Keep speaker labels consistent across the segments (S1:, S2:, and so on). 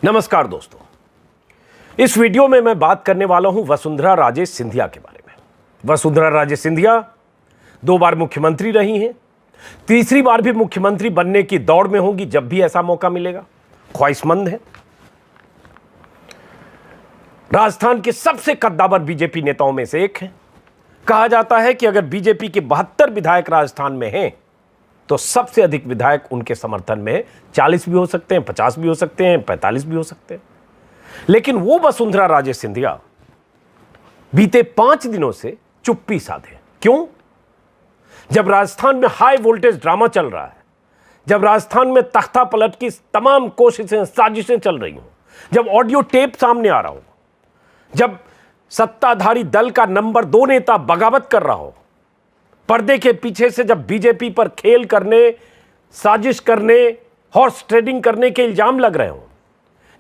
S1: नमस्कार दोस्तों, इस वीडियो में मैं बात करने वाला हूं वसुंधरा राजे सिंधिया के बारे में। वसुंधरा राजे सिंधिया 2 बार मुख्यमंत्री रही हैं, तीसरी बार भी मुख्यमंत्री बनने की दौड़ में होंगी जब भी ऐसा मौका मिलेगा। ख्वाहिशमंद है। राजस्थान के सबसे कद्दावर बीजेपी नेताओं में से एक है। कहा जाता है कि अगर बीजेपी के 72 विधायक राजस्थान में हैं तो सबसे अधिक विधायक उनके समर्थन में 40 भी हो सकते हैं, 50 भी हो सकते हैं, 45 भी हो सकते हैं। लेकिन वो वसुंधरा राजे सिंधिया बीते 5 दिनों से चुप्पी साधे। क्यों? जब राजस्थान में हाई वोल्टेज ड्रामा चल रहा है, जब राजस्थान में तख्ता पलट की तमाम कोशिशें, साजिशें चल रही हों, जब ऑडियो टेप सामने आ रहा हो, जब सत्ताधारी दल का नंबर 2 नेता बगावत कर रहा हो, पर्दे के पीछे से जब बीजेपी पर खेल करने, साजिश करने, हॉर्स ट्रेडिंग करने के इल्जाम लग रहे हो,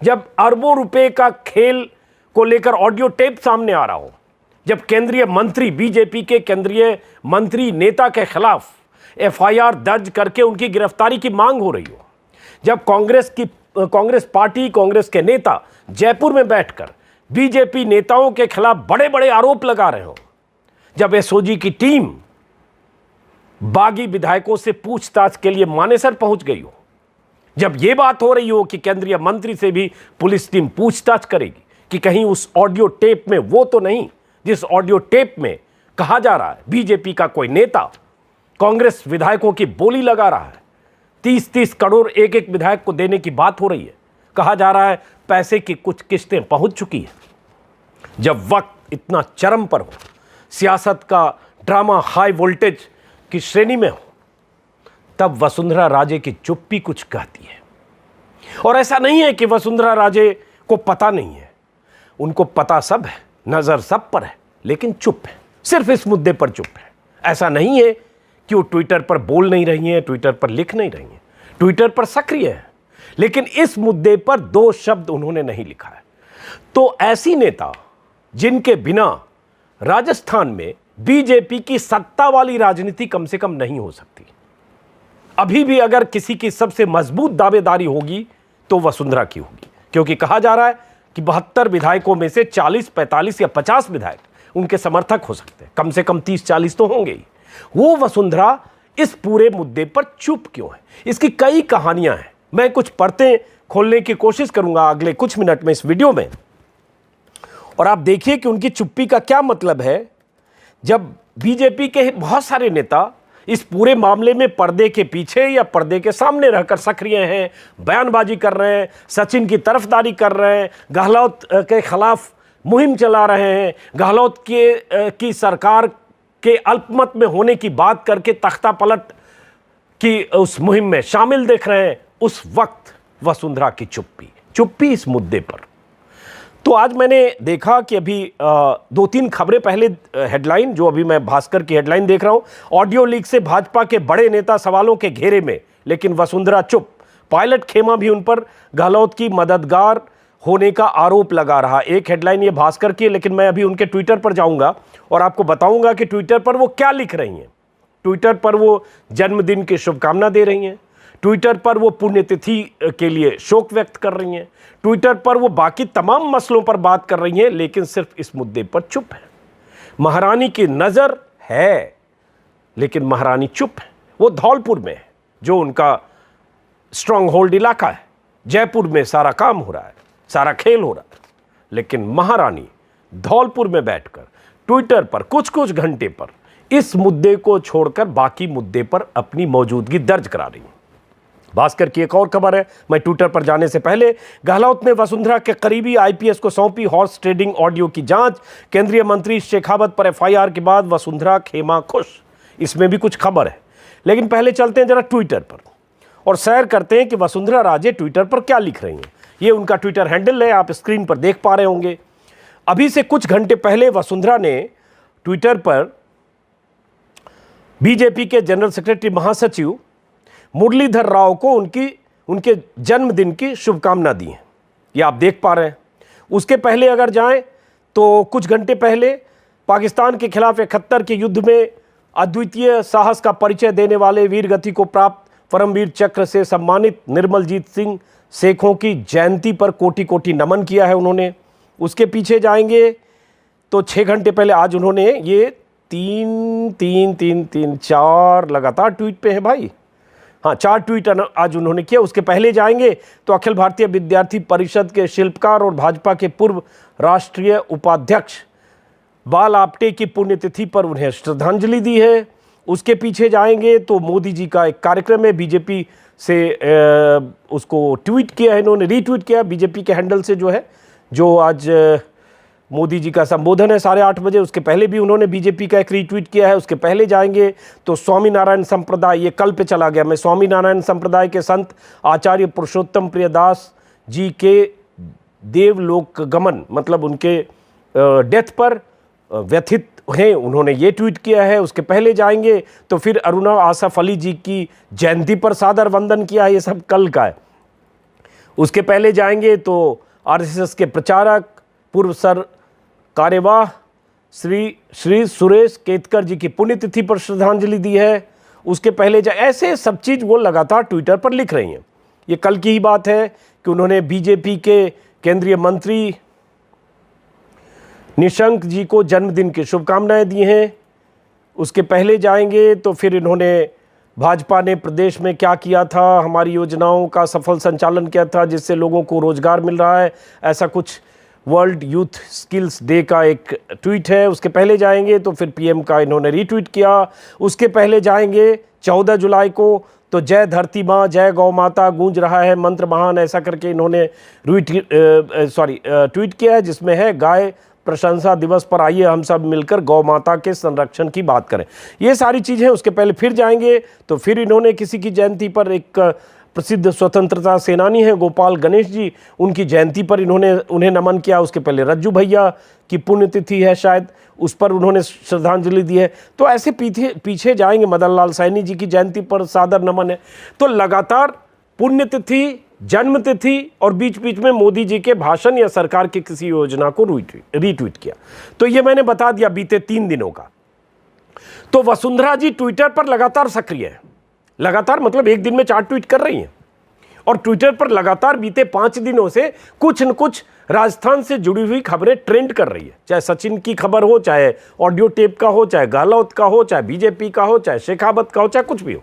S1: जब अरबों रुपए का खेल को लेकर ऑडियो टेप सामने आ रहा हो, जब केंद्रीय मंत्री, बीजेपी के केंद्रीय मंत्री नेता के खिलाफ एफआईआर दर्ज करके उनकी गिरफ्तारी की मांग हो रही हो, जब कांग्रेस पार्टी, कांग्रेस के नेता जयपुर में बैठकर बीजेपी नेताओं के खिलाफ बड़े बड़े आरोप लगा रहे हो, जब एसओजी की टीम बागी विधायकों से पूछताछ के लिए मानेसर पहुंच गई हो, जब यह बात हो रही हो कि केंद्रीय मंत्री से भी पुलिस टीम पूछताछ करेगी कि कहीं उस ऑडियो टेप में वो तो नहीं जिस ऑडियो टेप में कहा जा रहा है बीजेपी का कोई नेता कांग्रेस विधायकों की बोली लगा रहा है, 30-30 करोड़ एक एक विधायक को देने की बात हो रही है, कहा जा रहा है पैसे की कुछ किस्तें पहुंच चुकी हैं। जब वक्त इतना चरम पर हो, सियासत का ड्रामा हाई वोल्टेज की श्रेणी में हो, तब वसुंधरा राजे की चुप्पी कुछ कहती है। और ऐसा नहीं है कि वसुंधरा राजे को पता नहीं है, उनको पता सब है, नजर सब पर है, लेकिन चुप है, सिर्फ इस मुद्दे पर चुप है। ऐसा नहीं है कि वो ट्विटर पर बोल नहीं रही हैं, ट्विटर पर लिख नहीं रही हैं, ट्विटर पर सक्रिय है, लेकिन इस मुद्दे पर 2 शब्द उन्होंने नहीं लिखा है। तो ऐसी नेता जिनके बिना राजस्थान में बीजेपी की सत्ता वाली राजनीति कम से कम नहीं हो सकती। अभी भी अगर किसी की सबसे मजबूत दावेदारी होगी तो वसुंधरा की होगी, क्योंकि कहा जा रहा है कि 72 विधायकों में से 40, 45 या 50 विधायक उनके समर्थक हो सकते हैं, कम से कम 30-40 तो होंगे ही। वो वसुंधरा इस पूरे मुद्दे पर चुप क्यों है? इसकी कई कहानियां हैं। मैं कुछ परतें खोलने की कोशिश करूंगा अगले कुछ मिनट में इस वीडियो में, और आप देखिए कि उनकी चुप्पी का क्या मतलब है। जब बीजेपी के बहुत सारे नेता इस पूरे मामले में पर्दे के पीछे या पर्दे के सामने रहकर सक्रिय हैं, बयानबाजी कर रहे हैं, सचिन की तरफदारी कर रहे हैं, गहलोत के खिलाफ मुहिम चला रहे हैं, गहलोत की सरकार के अल्पमत में होने की बात करके तख्ता पलट की उस मुहिम में शामिल देख रहे हैं, उस वक्त वसुंधरा की चुप्पी इस मुद्दे पर। तो आज मैंने देखा कि अभी 2-3 खबरें पहले, हेडलाइन जो अभी मैं भास्कर की हेडलाइन देख रहा हूं, ऑडियो लीक से भाजपा के बड़े नेता सवालों के घेरे में, लेकिन वसुंधरा चुप। पायलट खेमा भी उन पर गहलोत की मददगार होने का आरोप लगा रहा। एक हेडलाइन ये भास्कर की है, लेकिन मैं अभी उनके ट्विटर पर जाऊंगा और आपको बताऊंगा कि ट्विटर पर वो क्या लिख रही हैं। ट्विटर पर वो जन्मदिन की शुभकामना दे रही हैं, ट्विटर पर वो पुण्यतिथि के लिए शोक व्यक्त कर रही हैं, ट्विटर पर वो बाकी तमाम मसलों पर बात कर रही हैं, लेकिन सिर्फ इस मुद्दे पर चुप है। महारानी की नज़र है, लेकिन महारानी चुप है। वो धौलपुर में है, जो उनका स्ट्रॉन्ग होल्ड इलाका है। जयपुर में सारा काम हो रहा है, सारा खेल हो रहा है, लेकिन महारानी धौलपुर में बैठकर ट्विटर पर कुछ घंटे पर इस मुद्दे को छोड़कर बाकी मुद्दे पर अपनी मौजूदगी दर्ज करा रही है। भास्कर की एक और खबर है, मैं ट्विटर पर जाने से पहले, गहलोत ने वसुंधरा के करीबी आईपीएस को सौंपी हॉर्स ट्रेडिंग ऑडियो की जांच। केंद्रीय मंत्री शेखावत पर एफआईआर के बाद वसुंधरा खेमा खुश। इसमें भी कुछ खबर है, लेकिन पहले चलते हैं जरा ट्विटर पर और सैर करते हैं कि वसुंधरा राजे ट्विटर पर क्या लिख रही हैं। ये उनका ट्विटर हैंडल है, आप स्क्रीन पर देख पा रहे होंगे। अभी से कुछ घंटे पहले वसुंधरा ने ट्विटर पर बीजेपी के जनरल सेक्रेटरी महासचिव मुरलीधर राव को उनके जन्मदिन की शुभकामना दी है। ये आप देख पा रहे हैं। उसके पहले अगर जाएं तो कुछ घंटे पहले पाकिस्तान के खिलाफ 71 के युद्ध में अद्वितीय साहस का परिचय देने वाले वीर गति को प्राप्त परमवीर चक्र से सम्मानित निर्मलजीत सिंह शेखों की जयंती पर कोटि कोटि नमन किया है उन्होंने। उसके पीछे जाएंगे तो 6 घंटे पहले आज उन्होंने ये 4 लगातार ट्वीट पे है भाई। हाँ, 4 ट्वीट आज उन्होंने किया। उसके पहले जाएंगे तो अखिल भारतीय विद्यार्थी परिषद के शिल्पकार और भाजपा के पूर्व राष्ट्रीय उपाध्यक्ष बाल आप्टे की पुण्यतिथि पर उन्हें श्रद्धांजलि दी है। उसके पीछे जाएंगे तो मोदी जी का एक कार्यक्रम है, बीजेपी से उसको ट्वीट किया है इन्होंने, रीट्वीट किया बीजेपी के हैंडल से जो आज मोदी जी का संबोधन है 8:30 बजे। उसके पहले भी उन्होंने बीजेपी का एक रीट्वीट किया है। उसके पहले जाएंगे तो स्वामीनारायण संप्रदाय, ये कल पे चला गया मैं, स्वामीनारायण संप्रदाय के संत आचार्य पुरुषोत्तम प्रियदास जी के देवलोक गमन, मतलब उनके डेथ पर व्यथित हैं, उन्होंने ये ट्वीट किया है। उसके पहले जाएंगे तो फिर अरुणा आसफ अली जी की जयंती पर सादर वंदन किया है, ये सब कल का है। उसके पहले जाएंगे तो आरएसएस के प्रचारक पूर्व सर कार्यवाह श्री सुरेश केतकर जी की पुण्यतिथि पर श्रद्धांजलि दी है। उसके पहले ऐसे सब चीज़ वो लगातार ट्विटर पर लिख रही हैं। ये कल की ही बात है कि उन्होंने बीजेपी के केंद्रीय मंत्री निशंक जी को जन्मदिन की शुभकामनाएं दी हैं। उसके पहले जाएंगे तो फिर इन्होंने भाजपा ने प्रदेश में क्या किया था, हमारी योजनाओं का सफल संचालन किया था जिससे लोगों को रोजगार मिल रहा है, ऐसा कुछ वर्ल्ड यूथ स्किल्स डे का एक ट्वीट है। उसके पहले जाएंगे तो फिर पीएम का इन्होंने रीट्वीट किया। उसके पहले जाएंगे 14 जुलाई को तो जय धरती माँ जय गौ माता गूंज रहा है मंत्र महान, ऐसा करके इन्होंने ट्वीट किया है, जिसमें है गाय प्रशंसा दिवस पर आइए हम सब मिलकर गौ माता के संरक्षण की बात करें, ये सारी चीज़ें। उसके पहले फिर जाएंगे तो फिर इन्होंने किसी की जयंती पर, एक प्रसिद्ध स्वतंत्रता सेनानी है गोपाल गणेश जी, उनकी जयंती पर उन्हें नमन किया। उसके पहले रज्जू भैया की पुण्यतिथि है शायद, उस पर उन्होंने श्रद्धांजलि दी है। तो ऐसे पीछे जाएंगे, मदन लाल सैनी जी की जयंती पर सादर नमन है। तो लगातार पुण्यतिथि, जन्मतिथि और बीच बीच में मोदी जी के भाषण या सरकार की किसी योजना को रीट्वीट किया। तो ये मैंने बता दिया बीते 3 दिनों का। तो वसुंधरा जी ट्विटर पर लगातार सक्रिय है, लगातार मतलब एक दिन में 4 ट्वीट कर रही हैं और ट्विटर पर लगातार बीते 5 दिनों से कुछ न कुछ राजस्थान से जुड़ी हुई खबरें ट्रेंड कर रही है। चाहे सचिन की खबर हो, चाहे ऑडियो टेप का हो, चाहे गहलोत का हो, चाहे बीजेपी का हो, चाहे शेखावत का हो, चाहे कुछ भी हो,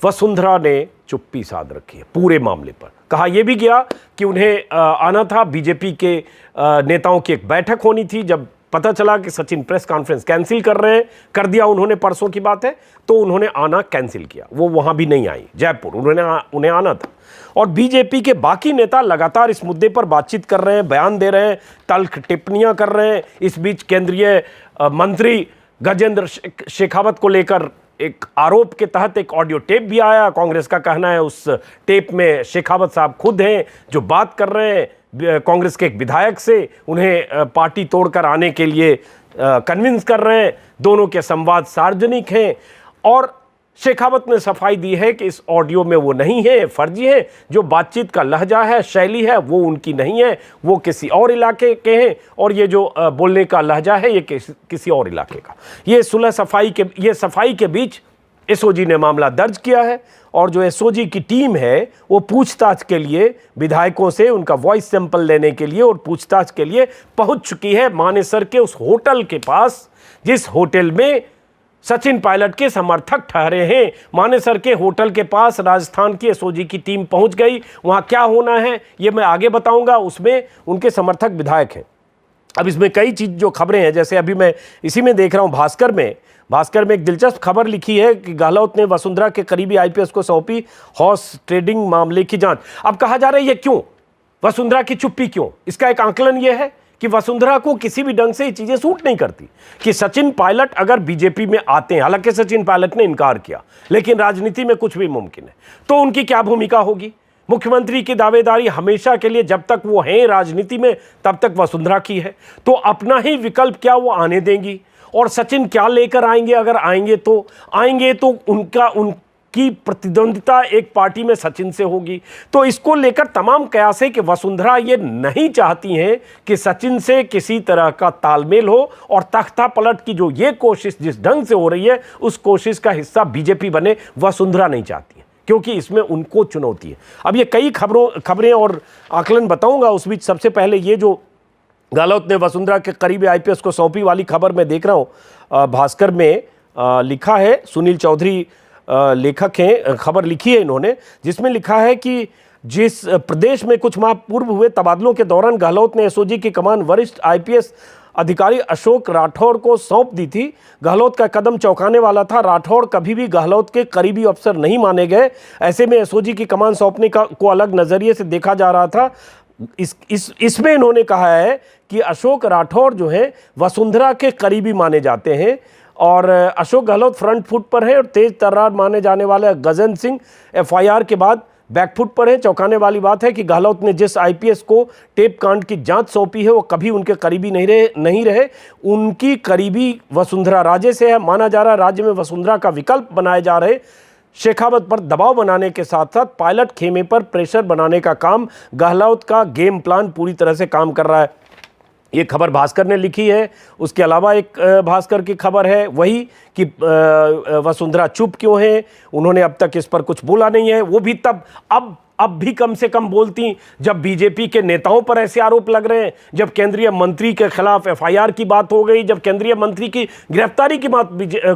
S1: वसुंधरा ने चुप्पी साध रखी है पूरे मामले पर। कहा यह भी गया कि उन्हें आना था, बीजेपी के नेताओं की एक बैठक होनी थी। जब पता चला कि सचिन प्रेस कॉन्फ्रेंस कैंसिल कर दिया उन्होंने, परसों की बात है, तो उन्होंने आना कैंसिल किया, वो वहां भी नहीं आई जयपुर, उन्हें आना था। और बीजेपी के बाकी नेता लगातार इस मुद्दे पर बातचीत कर रहे हैं, बयान दे रहे हैं, तल्ख टिप्पणियां कर रहे हैं। इस बीच केंद्रीय मंत्री गजेंद्र शेखावत को लेकर एक आरोप के तहत एक ऑडियो टेप भी आया। कांग्रेस का कहना है उस टेप में शेखावत साहब खुद हैं जो बात कर रहे हैं कांग्रेस के एक विधायक से, उन्हें पार्टी तोड़कर आने के लिए कन्विंस कर रहे हैं। दोनों के संवाद सार्वजनिक हैं और शेखावत ने सफाई दी है कि इस ऑडियो में वो नहीं है, फर्जी है। जो बातचीत का लहजा है, शैली है, वो उनकी नहीं है, वो किसी और इलाके के हैं और ये जो बोलने का लहजा है ये किसी और इलाके का। ये सफाई के बीच एसओजी ने मामला दर्ज किया है और जो एसओजी की टीम है वो पूछताछ के लिए विधायकों से उनका वॉइस सैंपल लेने के लिए और पूछताछ के लिए पहुंच चुकी है मानेसर के उस होटल के पास जिस होटल में सचिन पायलट के समर्थक ठहरे हैं। मानेसर के होटल के पास राजस्थान की एसओजी की टीम पहुंच गई। वहां क्या होना है ये मैं आगे बताऊंगा। उसमें उनके समर्थक विधायक हैं। अब इसमें कई चीज़ जो खबरें हैं, जैसे अभी मैं इसी में देख रहा हूं भास्कर में एक दिलचस्प खबर लिखी है कि गहलोत ने वसुंधरा के करीबी आईपीएस को सौंपी हॉर्स ट्रेडिंग मामले की जांच। अब कहा जा रहा है ये क्यों, वसुंधरा की चुप्पी क्यों? इसका एक आंकलन यह है कि वसुंधरा को किसी भी ढंग से ये चीजें सूट नहीं करती कि सचिन पायलट अगर बीजेपी में आते हैं, हालांकि सचिन पायलट ने इनकार किया, लेकिन राजनीति में कुछ भी मुमकिन है, तो उनकी क्या भूमिका होगी? मुख्यमंत्री की दावेदारी हमेशा के लिए जब तक वो हैं राजनीति में तब तक वसुंधरा की है, तो अपना ही विकल्प क्या वो आने देंगी? और सचिन क्या लेकर आएंगे? अगर आएंगे तो उनकी प्रतिद्वंदिता एक पार्टी में सचिन से होगी। तो इसको लेकर तमाम कयास है कि वसुंधरा ये नहीं चाहती हैं कि सचिन से किसी तरह का तालमेल हो और तख्ता पलट की जो ये कोशिश जिस ढंग से हो रही है उस कोशिश का हिस्सा बीजेपी बने, वसुंधरा नहीं चाहती है। क्योंकि इसमें उनको चुनौती है। अब ये कई खबरें और आकलन बताऊंगा। उस बीच सबसे पहले ये जो गहलोत ने वसुंधरा के करीबी आईपीएस को सौंपी वाली खबर मैं देख रहा हूँ, भास्कर में लिखा है, सुनील चौधरी लेखक हैं, खबर लिखी है इन्होंने, जिसमें लिखा है कि जिस प्रदेश में कुछ माह पूर्व हुए तबादलों के दौरान गहलोत ने एसओजी की कमान वरिष्ठ आईपीएस अधिकारी अशोक राठौड़ को सौंप दी थी। गहलोत का कदम चौंकाने वाला था। राठौड़ कभी भी गहलोत के करीबी अफसर नहीं माने गए। ऐसे में एसओजी की कमान सौंपने को अलग नजरिए से देखा जा रहा था। इसमें इन्होंने कहा है कि अशोक राठौड़ जो है वसुंधरा के करीबी माने जाते हैं और अशोक गहलोत फ्रंट फुट पर है और तेज तर्रार माने जाने वाले गजेंद्र सिंह एफआईआर के बाद बैकफुट पर है। चौंकाने वाली बात है कि गहलोत ने जिस आईपीएस को टेप कांड की जांच सौंपी है वो कभी उनके करीबी नहीं रहे। उनकी करीबी वसुंधरा राजे से है। माना जा रहा है राज्य में वसुंधरा का विकल्प बनाए जा रहे शेखावत पर दबाव बनाने के साथ साथ पायलट खेमे पर प्रेशर बनाने का काम गहलोत का गेम प्लान पूरी तरह से काम कर रहा है। ये खबर भास्कर ने लिखी है। उसके अलावा एक भास्कर की खबर है वही कि वसुंधरा चुप क्यों है, उन्होंने अब तक इस पर कुछ बोला नहीं है। वो भी तब अब भी कम से कम बोलती जब बीजेपी के नेताओं पर ऐसे आरोप लग रहे हैं, जब केंद्रीय मंत्री के खिलाफ एफआईआर की बात हो गई, जब केंद्रीय मंत्री की गिरफ्तारी की बात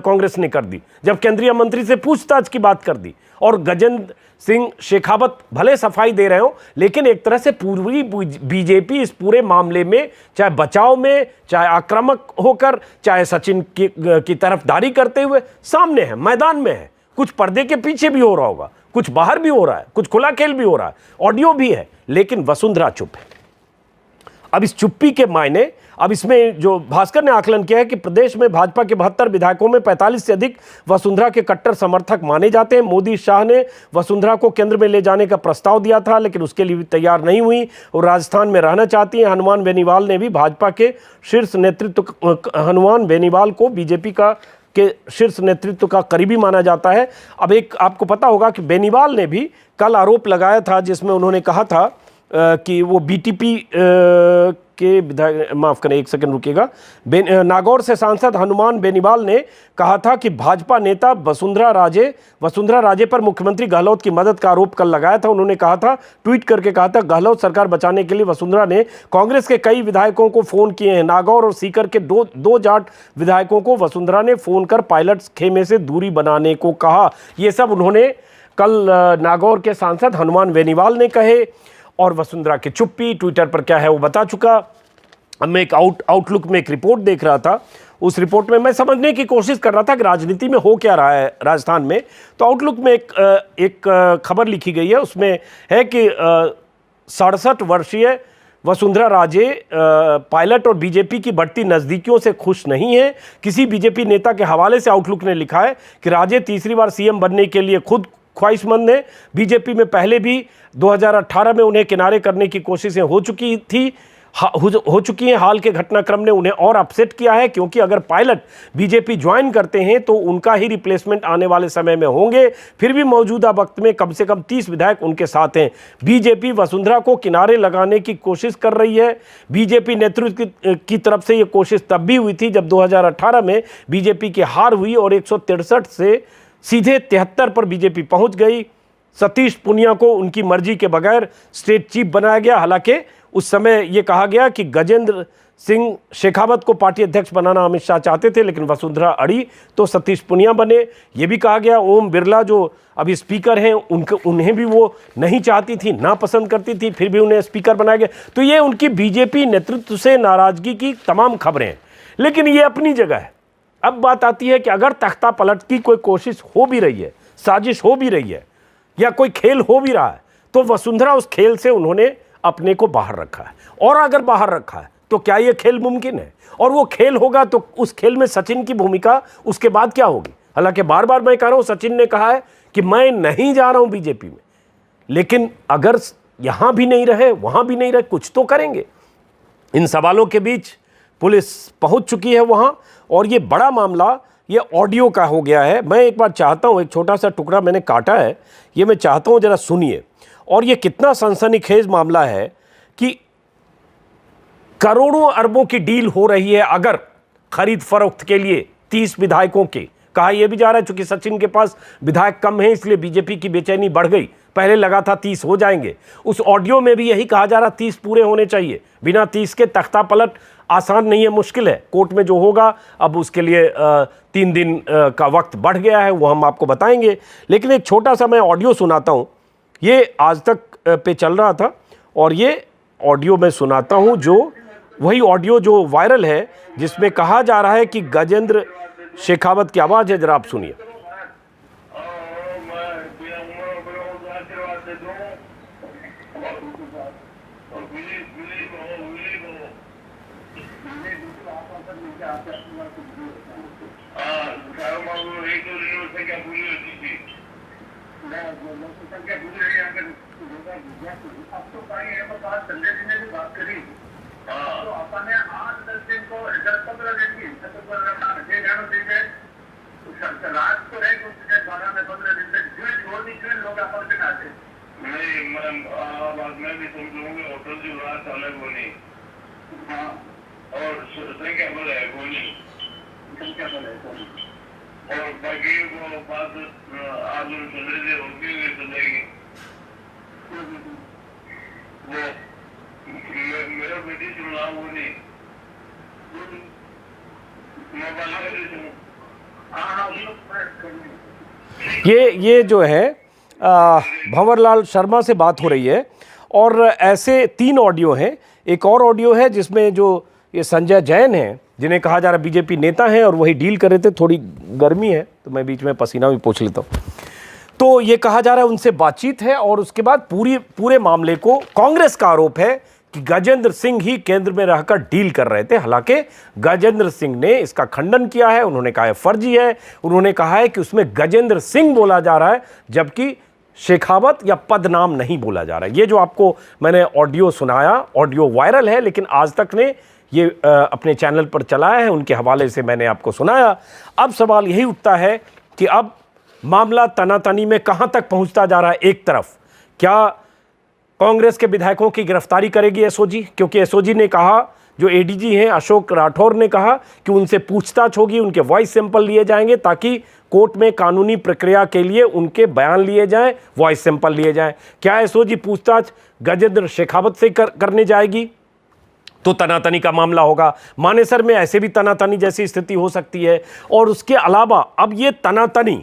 S1: कांग्रेस ने कर दी, जब केंद्रीय मंत्री से पूछताछ की बात कर दी और गजेंद्र सिंह शेखावत भले सफाई दे रहे हो, लेकिन एक तरह से पूरी बीजेपी इस पूरे मामले में चाहे बचाव में, चाहे आक्रामक होकर, चाहे सचिन की तरफदारी करते हुए सामने है, मैदान में है। कुछ पर्दे के पीछे भी हो रहा होगा, कुछ बाहर भी हो रहा है, कुछ खुला खेल भी हो रहा है, ऑडियो भी है, लेकिन वसुंधरा चुप है। अब इस चुप्पी के मायने, अब इसमें जो भास्कर ने आकलन किया है कि प्रदेश में भाजपा के 72 विधायकों में 45 से अधिक वसुंधरा के कट्टर समर्थक माने जाते हैं। मोदी शाह ने वसुंधरा को केंद्र में ले जाने का प्रस्ताव दिया था, लेकिन उसके लिए भी तैयार नहीं हुई और राजस्थान में रहना चाहती हैं। हनुमान बेनीवाल ने भी भाजपा के शीर्ष नेतृत्व, हनुमान बेनीवाल को बीजेपी के शीर्ष नेतृत्व का करीबी माना जाता है। अब एक आपको पता होगा कि बेनीवाल ने भी कल आरोप लगाया था जिसमें उन्होंने कहा था कि वो बीटीपी के विधायक, माफ करें एक सेकंड रुकिएगा, नागौर से सांसद हनुमान बेनीवाल ने कहा था कि भाजपा नेता वसुंधरा राजे पर मुख्यमंत्री गहलोत की मदद का आरोप कल लगाया था। उन्होंने कहा था, ट्वीट करके कहा था, गहलोत सरकार बचाने के लिए वसुंधरा ने कांग्रेस के कई विधायकों को फोन किए हैं। नागौर और सीकर के दो जाट विधायकों को वसुंधरा ने फोन कर पायलट खेमे से दूरी बनाने को कहा। ये सब उन्होंने कल नागौर के सांसद हनुमान बेनीवाल ने कहे और वसुंधरा की चुप्पी ट्विटर पर क्या है वो बता चुका। अब मैं एक आउटलुक में एक रिपोर्ट देख रहा था। उस रिपोर्ट में मैं समझने की कोशिश कर रहा था कि राजनीति में हो क्या रहा है राजस्थान में। तो आउटलुक में एक खबर लिखी गई है, उसमें है कि 67 वर्षीय वसुंधरा राजे पायलट और बीजेपी की बढ़ती नज़दीकियों से खुश नहीं है। किसी बीजेपी नेता के हवाले से आउटलुक ने लिखा है कि राजे तीसरी बार सीएम बनने के लिए खुद ख्वाहिशमंद है। बीजेपी में पहले भी 2018 में उन्हें किनारे करने की कोशिशें हो चुकी हैं। हाल के घटनाक्रम ने उन्हें और अपसेट किया है, क्योंकि अगर पायलट बीजेपी ज्वाइन करते हैं तो उनका ही रिप्लेसमेंट आने वाले समय में होंगे। फिर भी मौजूदा वक्त में कम से कम 30 विधायक उनके साथ हैं। बीजेपी वसुंधरा को किनारे लगाने की कोशिश कर रही है। बीजेपी नेतृत्व की तरफ से यह कोशिश तब भी हुई थी जब 2018 में बीजेपी की हार हुई और 163 से सीधे 73 पर बीजेपी पहुंच गई। सतीश पुनिया को उनकी मर्जी के बगैर स्टेट चीफ बनाया गया। हालांकि उस समय यह कहा गया कि गजेंद्र सिंह शेखावत को पार्टी अध्यक्ष बनाना अमित शाह चाहते थे, लेकिन वसुंधरा अड़ी तो सतीश पुनिया बने। यह भी कहा गया ओम बिरला जो अभी स्पीकर हैं उन्हें भी वो नहीं चाहती थी, नापसंद करती थी, फिर भी उन्हें स्पीकर बनाया गया। तो ये उनकी बीजेपी नेतृत्व से नाराजगी की तमाम खबरें हैं, लेकिन ये अपनी जगह है। अब बात आती है कि अगर तख्ता पलट की कोई कोशिश हो भी रही है, साजिश हो भी रही है, या कोई खेल हो भी रहा है, तो वसुंधरा उस खेल से उन्होंने अपने को बाहर रखा है। और अगर बाहर रखा है तो क्या यह खेल मुमकिन है? और वो खेल होगा तो उस खेल में सचिन की भूमिका उसके बाद क्या होगी? हालांकि बार बार मैं कह रहा हूं, सचिन ने कहा है कि मैं नहीं जा रहा हूं बीजेपी में, लेकिन अगर यहां भी नहीं रहे, वहां भी नहीं रहे, कुछ तो करेंगे। इन सवालों के बीच पुलिस पहुंच चुकी है वहां, और ये बड़ा मामला ये ऑडियो का हो गया है। मैं एक बार चाहता हूं, एक छोटा सा टुकड़ा मैंने काटा है, ये मैं चाहता हूं जरा सुनिए। और ये कितना सनसनीखेज मामला है कि करोड़ों अरबों की डील हो रही है अगर खरीद फरोख्त के लिए 30 विधायकों के कहा यह भी जा रहा है चूंकि सचिन के पास विधायक कम है इसलिए बीजेपी की बेचैनी बढ़ गई, पहले लगा था 30 हो जाएंगे। उस ऑडियो में भी यही कहा जा रहा 30 पूरे होने चाहिए, बिना 30 के तख्ता पलट आसान नहीं है, मुश्किल है। कोर्ट में जो होगा अब उसके लिए 3 दिन का वक्त बढ़ गया है, वो हम आपको बताएंगे। लेकिन एक छोटा सा मैं ऑडियो सुनाता हूँ, ये आज तक पे चल रहा था और ये ऑडियो मैं सुनाता हूँ, जो वही ऑडियो जो वायरल है जिसमें कहा जा रहा है कि गजेंद्र शेखावत की आवाज़ है, जरा आप सुनिए।
S2: अब तो कहीं है बात संजय जी ने भी बात करी, तो अपने 8-10 दिन को 10-15 दिन की रात को रहे 12 में 15 दिन तक क्यों लोग अपन से आते नहीं। मैं भी समझूंगी होटल की बात अलग होनी, हाँ, और संख्या बल है कोई नहीं, संख्या बल है कोई, और बाकी वो बात आप लोग संजय जी होगी सुनेगी। वो मेरा बेटी सुना वो नहीं,
S1: ये जो है भंवरलाल शर्मा से बात हो रही है और ऐसे 3 ऑडियो हैं। एक और ऑडियो है जिसमें जो ये संजय जैन हैं जिन्हें कहा जा रहा बीजेपी नेता हैं और वही डील कर रहे थे, थोड़ी गर्मी है तो मैं बीच में पसीना भी पोंछ लेता हूँ। तो ये कहा जा रहा है उनसे बातचीत है और उसके बाद पूरे मामले को कांग्रेस का आरोप है कि गजेंद्र सिंह ही केंद्र में रहकर डील कर रहे थे। हालांकि गजेंद्र सिंह ने इसका खंडन किया है, उन्होंने कहा है फर्जी है, उन्होंने कहा है कि उसमें गजेंद्र सिंह बोला जा रहा है जबकि शेखावत या पदनाम नहीं बोला जा रहा है। ये जो आपको मैंने ऑडियो सुनाया, ऑडियो वायरल है लेकिन आज तक ने ये अपने चैनल पर चलाया है, उनके हवाले से मैंने आपको सुनाया। अब सवाल यही उठता है कि अब मामला तनातनी में कहां तक पहुंचता जा रहा है। एक तरफ क्या कांग्रेस के विधायकों की गिरफ्तारी करेगी एसओजी, क्योंकि एसओजी ने कहा, जो एडीजी हैं अशोक राठौर ने कहा कि उनसे पूछताछ होगी, उनके वॉइस सैंपल लिए जाएंगे ताकि कोर्ट में कानूनी प्रक्रिया के लिए उनके बयान लिए जाएं, वॉइस सैंपल लिए जाएं। क्या एसओजी पूछताछ गजेंद्र शेखावत से करने जाएगी तो तनातनी का मामला होगा। मानेसर में ऐसे भी तनातनी जैसी स्थिति हो सकती है। और उसके अलावा अब ये तनातनी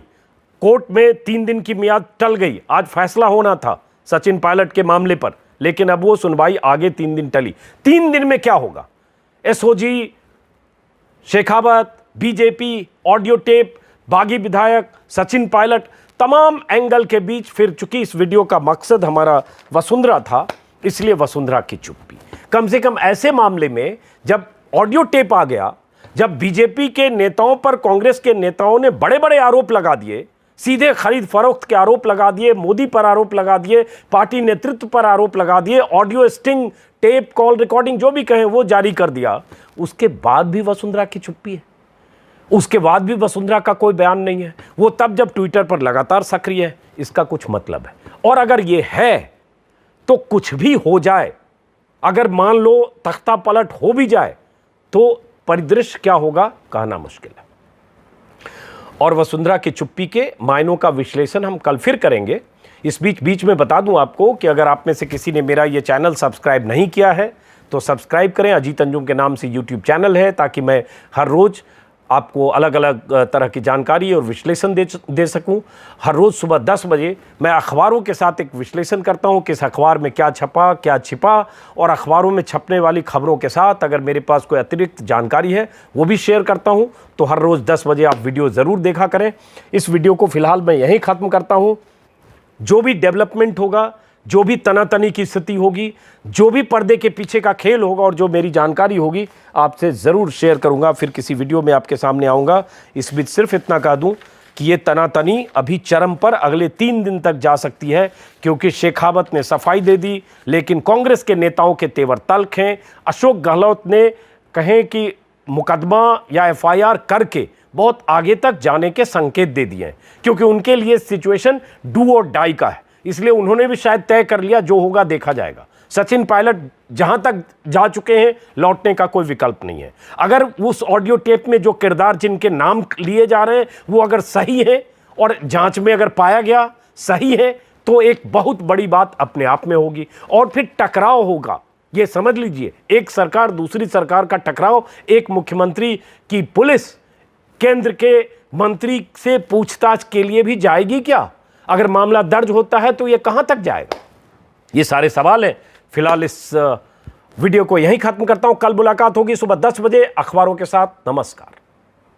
S1: कोर्ट में 3 दिन की मियाद टल गई, आज फैसला होना था सचिन पायलट के मामले पर, लेकिन अब वो सुनवाई आगे 3 दिन टली। 3 दिन में क्या होगा? SOG, Shekhawat, BJP, audio tape, बागी विधायक, सचिन पायलट, तमाम एंगल के बीच फिर चूंकि इस वीडियो का मकसद हमारा वसुंधरा था इसलिए वसुंधरा की चुप्पी। कम से कम ऐसे मामले में जब ऑडियो टेप आ गया, जब बीजेपी के नेताओं पर कांग्रेस के नेताओं ने बड़े बड़े आरोप लगा दिए, सीधे खरीद फरोख्त के आरोप लगा दिए, मोदी पर आरोप लगा दिए, पार्टी नेतृत्व पर आरोप लगा दिए, audio sting, tape, call recording जो भी कहें वो जारी कर दिया, उसके बाद भी वसुंधरा की चुप्पी है। उसके बाद भी वसुंधरा का कोई बयान नहीं है। वो तब जब ट्विटर पर लगातार सक्रिय है, इसका कुछ मतलब है। और अगर ये है तो कुछ भी हो जाए, अगर मान लो तख्ता पलट हो भी जाए तो परिदृश्य क्या होगा कहना मुश्किल है। और वसुंधरा की चुप्पी के मायनों का विश्लेषण हम कल फिर करेंगे। इस बीच में बता दूं आपको कि अगर आप में से किसी ने मेरा ये चैनल सब्सक्राइब नहीं किया है तो सब्सक्राइब करें। अजीत अंजुम के नाम से यूट्यूब चैनल है ताकि मैं हर रोज़ आपको अलग अलग तरह की जानकारी और विश्लेषण दे सकूं। हर रोज़ सुबह 10 बजे मैं अखबारों के साथ एक विश्लेषण करता हूं, किस अखबार में क्या छपा, क्या छिपा, और अखबारों में छपने वाली खबरों के साथ अगर मेरे पास कोई अतिरिक्त जानकारी है वो भी शेयर करता हूं। तो हर रोज़ 10 बजे आप वीडियो ज़रूर देखा करें। इस वीडियो को फ़िलहाल मैं यहीं ख़त्म करता हूँ। जो भी डेवलपमेंट होगा, जो भी तनातनी की स्थिति होगी, जो भी पर्दे के पीछे का खेल होगा और जो मेरी जानकारी होगी आपसे ज़रूर शेयर करूंगा, फिर किसी वीडियो में आपके सामने आऊँगा। इस बीच सिर्फ इतना कह दूं कि ये तनातनी अभी चरम पर अगले 3 दिन तक जा सकती है, क्योंकि शेखावत ने सफाई दे दी लेकिन कांग्रेस के नेताओं के तेवर तल्ख हैं। अशोक गहलोत ने कहें कि मुकदमा या FIR करके बहुत आगे तक जाने के संकेत दे दिए हैं, क्योंकि उनके लिए सिचुएशन डू और डाई का है। इसलिए उन्होंने भी शायद तय कर लिया जो होगा देखा जाएगा। सचिन पायलट जहां तक जा चुके हैं, लौटने का कोई विकल्प नहीं है। अगर उस ऑडियो टेप में जो किरदार जिनके नाम लिए जा रहे हैं वो अगर सही है और जांच में अगर पाया गया सही है तो एक बहुत बड़ी बात अपने आप में होगी और फिर टकराव होगा। ये समझ लीजिए, एक सरकार दूसरी सरकार का टकराव, एक मुख्यमंत्री की पुलिस केंद्र के मंत्री से पूछताछ के लिए भी जाएगी क्या? अगर मामला दर्ज होता है तो ये कहां तक जाएगा? ये सारे सवाल हैं। फिलहाल इस वीडियो को यहीं खत्म करता हूं। कल मुलाकात होगी सुबह 10 बजे अखबारों के साथ। नमस्कार।